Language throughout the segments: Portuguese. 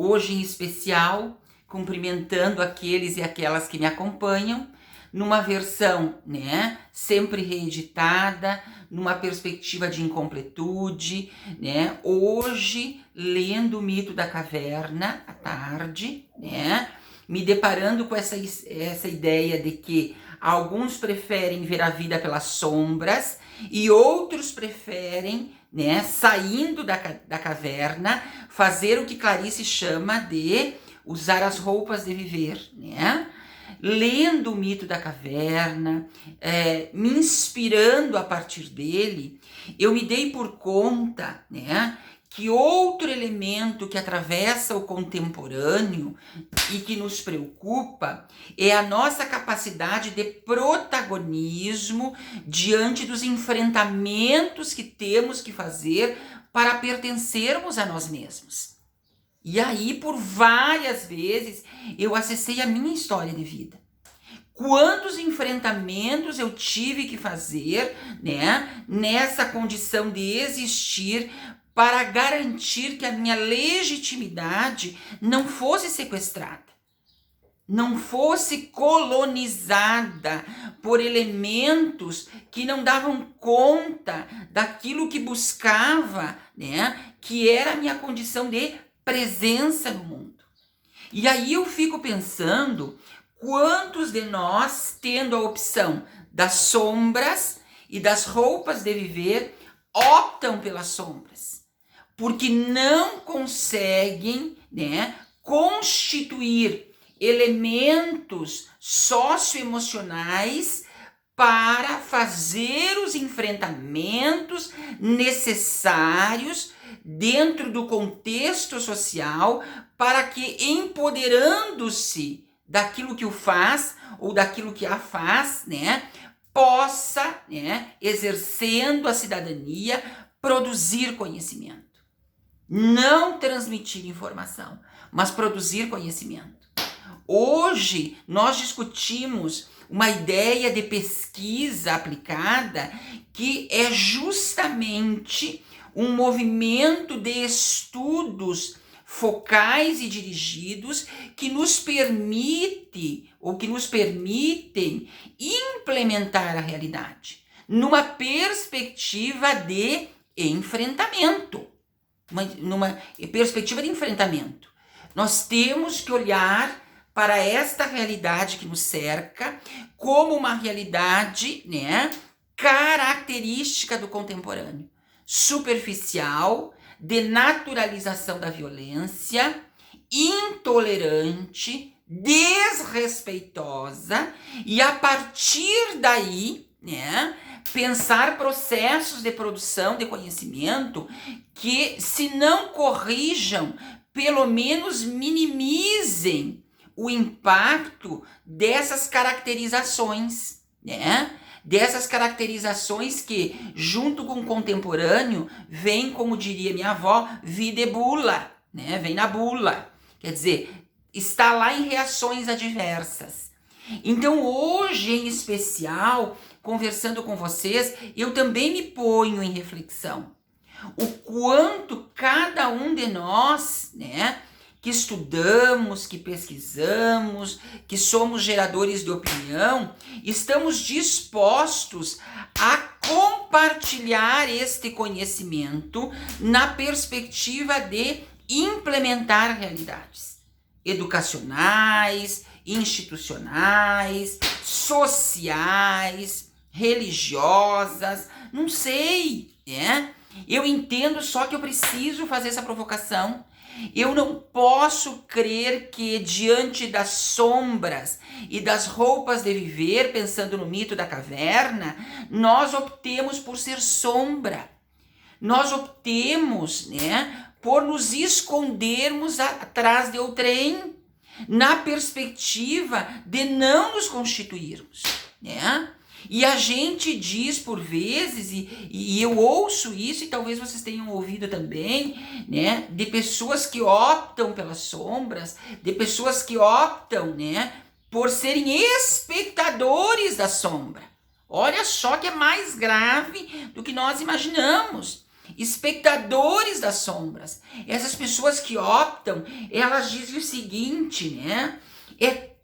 hoje em especial, cumprimentando aqueles e aquelas que me acompanham, numa versão, né, sempre reeditada, numa perspectiva de incompletude, né, hoje lendo o Mito da Caverna à tarde, né, me deparando com essa ideia de que alguns preferem ver a vida pelas sombras e outros preferem, né, saindo da caverna, fazer o que Clarice chama de usar as roupas de viver, né? Lendo o Mito da Caverna, me inspirando a partir dele, eu me dei por conta, né, que outro elemento que atravessa o contemporâneo e que nos preocupa é a nossa capacidade de protagonismo diante dos enfrentamentos que temos que fazer para pertencermos a nós mesmos. E aí, por várias vezes, eu acessei a minha história de vida. Quantos enfrentamentos eu tive que fazer, né, nessa condição de existir para garantir que a minha legitimidade não fosse sequestrada, não fosse colonizada por elementos que não davam conta daquilo que buscava, né, que era a minha condição de presença no mundo. E aí eu fico pensando quantos de nós, tendo a opção das sombras e das roupas de viver, optam pelas sombras, porque não conseguem, né, constituir elementos socioemocionais para fazer os enfrentamentos necessários dentro do contexto social para que, empoderando-se daquilo que o faz ou daquilo que a faz, né, possa, né, exercendo a cidadania, produzir conhecimento. Não transmitir informação, mas produzir conhecimento. Hoje nós discutimos uma ideia de pesquisa aplicada que é justamente um movimento de estudos focais e dirigidos que nos permite ou que nos permitem implementar a realidade numa perspectiva de enfrentamento. Numa perspectiva de enfrentamento. Nós temos que olhar para esta realidade que nos cerca como uma realidade, né, característica do contemporâneo, superficial, de naturalização da violência, intolerante, desrespeitosa, e a partir daí, né, pensar processos de produção de conhecimento que, se não corrijam, pelo menos minimizem o impacto dessas caracterizações, né? Dessas caracterizações que, junto com o contemporâneo, vem, como diria minha avó, vide bula, né? Vem na bula. Quer dizer, está lá em reações adversas. Então, hoje, em especial, conversando com vocês, eu também me ponho em reflexão. O quanto cada um de nós, né, que estudamos, que pesquisamos, que somos geradores de opinião, estamos dispostos a compartilhar este conhecimento na perspectiva de implementar realidades educacionais, institucionais, sociais, religiosas, não sei, né? Eu entendo só que eu preciso fazer essa provocação. Eu não posso crer que, diante das sombras e das roupas de viver, pensando no Mito da Caverna, nós optemos por ser sombra. Nós optemos, né, por nos escondermos atrás de outrem, na perspectiva de não nos constituirmos, né? E a gente diz por vezes, e eu ouço isso, e talvez vocês tenham ouvido também, né, de pessoas que optam pelas sombras, de pessoas que optam, né, por serem espectadores da sombra. Olha só que é mais grave do que nós imaginamos. espectadores das sombras. Essas pessoas que optam, elas dizem o seguinte, né? É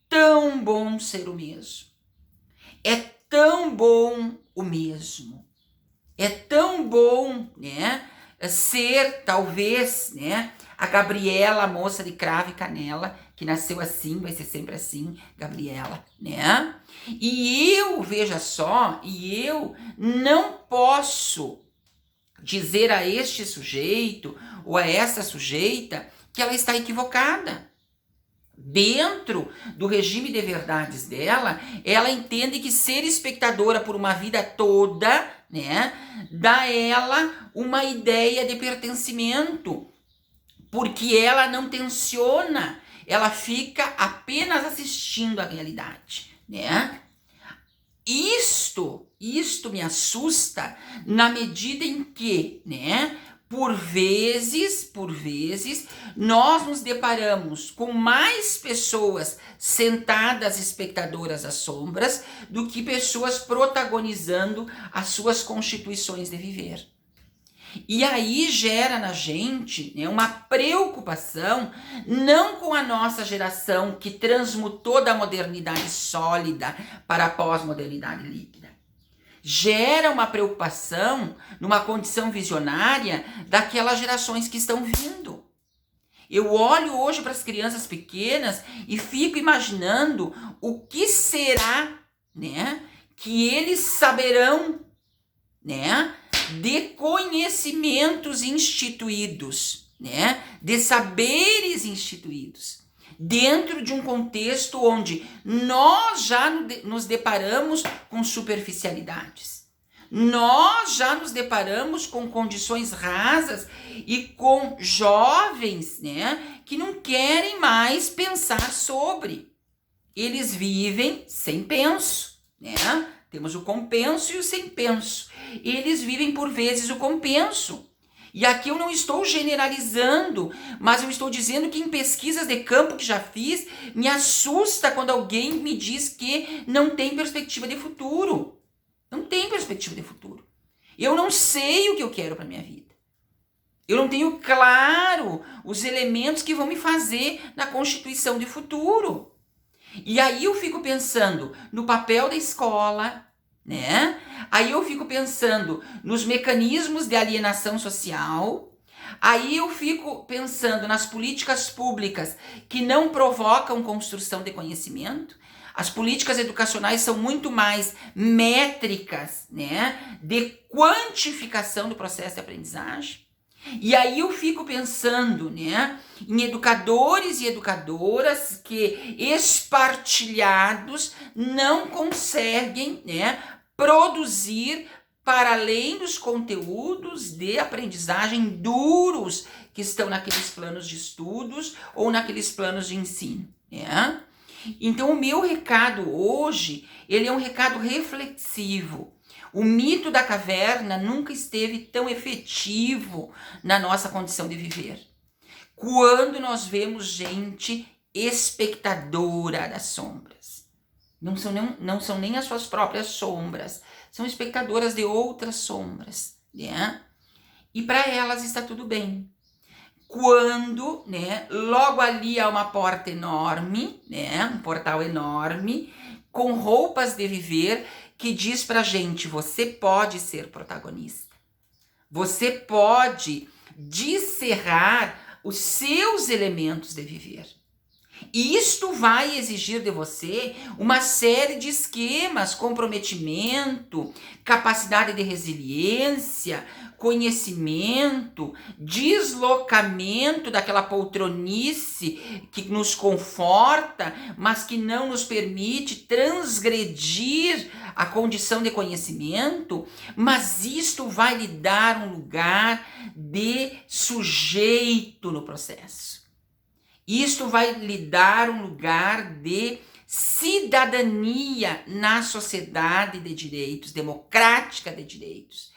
tão bom ser o mesmo. É tão bom o mesmo. É tão bom, né? Ser, talvez, né? A Gabriela, a moça de cravo e canela, que nasceu assim, vai ser sempre assim, Gabriela, né? E eu, veja só, eu não posso dizer a este sujeito ou a essa sujeita que ela está equivocada. Dentro do regime de verdades dela, ela entende que ser espectadora por uma vida toda, né, dá a ela uma ideia de pertencimento, porque ela não tensiona, ela fica apenas assistindo à realidade, né? Isto me assusta na medida em que, né, por vezes, nós nos deparamos com mais pessoas sentadas espectadoras às sombras do que pessoas protagonizando as suas constituições de viver. E aí gera na gente, né, uma preocupação, não com a nossa geração que transmutou da modernidade sólida para a pós-modernidade líquida. Gera uma preocupação numa condição visionária daquelas gerações que estão vindo. Eu olho hoje para as crianças pequenas e fico imaginando o que será, né, que eles saberão, né, de conhecimentos instituídos, né, de saberes instituídos, dentro de um contexto onde nós já nos deparamos com superficialidades. Nós já nos deparamos com condições rasas e com jovens, né, que não querem mais pensar sobre. Eles vivem sem penso, né? Temos o compenso e o sem penso. Eles vivem por vezes o compenso. E aqui eu não estou generalizando, mas eu estou dizendo que em pesquisas de campo que já fiz, me assusta quando alguém me diz que não tem perspectiva de futuro. Não tem perspectiva de futuro. Eu não sei o que eu quero para minha vida. Eu não tenho claro os elementos que vão me fazer na constituição de futuro. E aí eu fico pensando no papel da escola, né? Aí eu fico pensando nos mecanismos de alienação social. Aí eu fico pensando nas políticas públicas que não provocam construção de conhecimento. As políticas educacionais são muito mais métricas, né, de quantificação do processo de aprendizagem. E aí eu fico pensando, né, em educadores e educadoras que, espartilhados, não conseguem, né, produzir para além dos conteúdos de aprendizagem duros que estão naqueles planos de estudos ou naqueles planos de ensino, né? Então o meu recado hoje, ele é um recado reflexivo. O mito da caverna nunca esteve tão efetivo na nossa condição de viver. Quando nós vemos gente espectadora das sombras. Não são nem as suas próprias sombras. São espectadoras de outras sombras, né? E para elas está tudo bem. Quando, né, logo ali há uma porta enorme, né, um portal enorme, com roupas de viver, que diz pra gente, você pode ser protagonista. Você pode descerrar os seus elementos de viver. E isto vai exigir de você uma série de esquemas, comprometimento, capacidade de resiliência, conhecimento, deslocamento daquela poltronice que nos conforta, mas que não nos permite transgredir a condição de conhecimento, mas isto vai lhe dar um lugar de sujeito no processo. Isto vai lhe dar um lugar de cidadania na sociedade de direitos, democrática de direitos.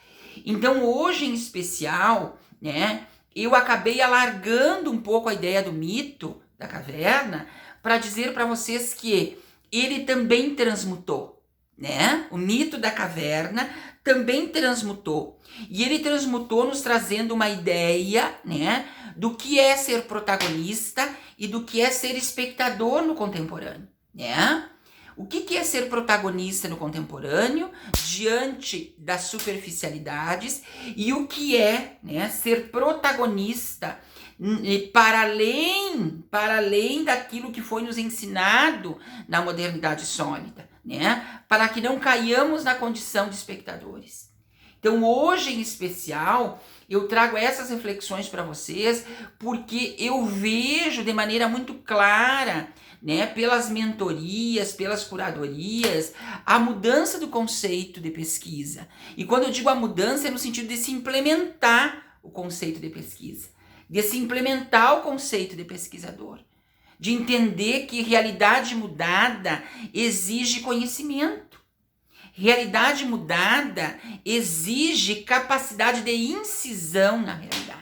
Então, hoje em especial, né, eu acabei alargando um pouco a ideia do mito da caverna para dizer para vocês que ele também transmutou, né? O mito da caverna também transmutou. E ele transmutou nos trazendo uma ideia, né, do que é ser protagonista e do que é ser espectador no contemporâneo, né? O que é ser protagonista no contemporâneo diante das superficialidades e o que é, né, ser protagonista para além daquilo que foi nos ensinado na modernidade sólida, né? Para que não caiamos na condição de espectadores. Então, hoje em especial, eu trago essas reflexões para vocês porque eu vejo de maneira muito clara, né, pelas mentorias, pelas curadorias, a mudança do conceito de pesquisa. E quando eu digo a mudança, é no sentido de se implementar o conceito de pesquisa, de se implementar o conceito de pesquisador, de entender que realidade mudada exige conhecimento. Realidade mudada exige capacidade de incisão na realidade.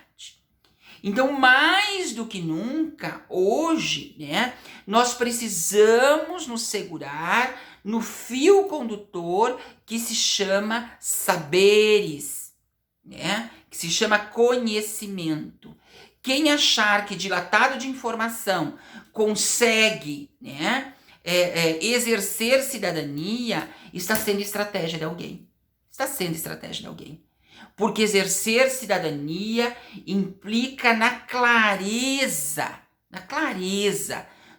Então, mais do que nunca, hoje, né, nós precisamos nos segurar no fio condutor que se chama saberes, né, que se chama conhecimento. Quem achar que dilatado de informação consegue, né, exercer cidadania, está sendo estratégia de alguém. Está sendo estratégia de alguém. Porque exercer cidadania implica na clareza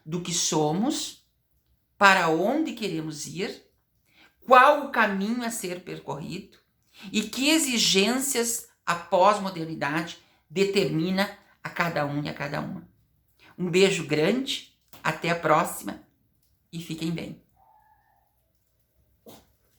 do que somos, para onde queremos ir, qual o caminho a ser percorrido e que exigências a pós-modernidade determina a cada um e a cada uma. Um beijo grande, até a próxima e fiquem bem.